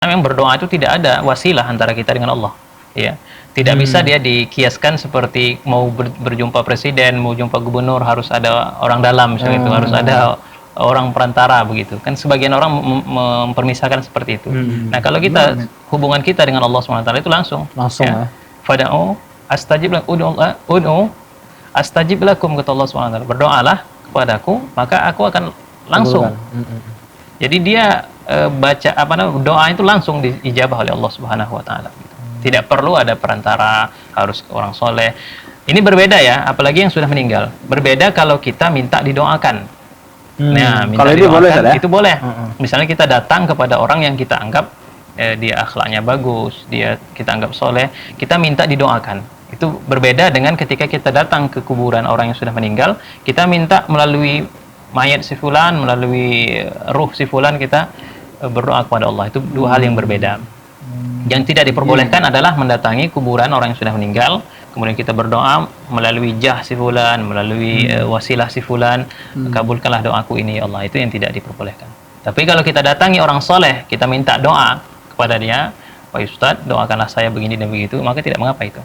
Memang berdoa itu tidak ada wasilah antara kita dengan Allah, ya. Tidak bisa dia dikiaskan seperti mau berjumpa presiden, mau jumpa gubernur harus ada orang dalam misalnya itu, harus ada orang perantara begitu. Kan sebagian orang mempermisalkan seperti itu. Nah, kalau kita hubungan kita dengan Allah SWT itu langsung ya. Fada'u astajib lakum, ud'u astajib lakum, kata Allah SWT. Berdoalah kepadaku, maka aku akan langsung. Jadi dia baca doa itu langsung diijabah oleh Allah Subhanahu wa taala. Tidak perlu ada perantara, harus orang soleh. Ini berbeda ya, apalagi yang sudah meninggal. Berbeda kalau kita minta didoakan. Nah, minta kalau didoakan itu boleh. Misalnya kita datang kepada orang yang kita anggap dia akhlaknya bagus, kita anggap soleh, kita minta didoakan. Itu berbeda dengan ketika kita datang ke kuburan orang yang sudah meninggal, kita minta melalui mayat si fulan, melalui ruh si fulan, kita berdoa kepada Allah. Itu dua hal yang berbeda. Yang tidak diperbolehkan adalah mendatangi kuburan orang yang sudah meninggal, kemudian kita berdoa melalui jah si fulan, melalui wasilah si fulan, kabulkanlah doaku ini ya Allah. Itu yang tidak diperbolehkan. Tapi kalau kita datangi orang soleh, kita minta doa kepada dia, Pak Ustadz, doakanlah saya begini dan begitu, maka tidak mengapa itu.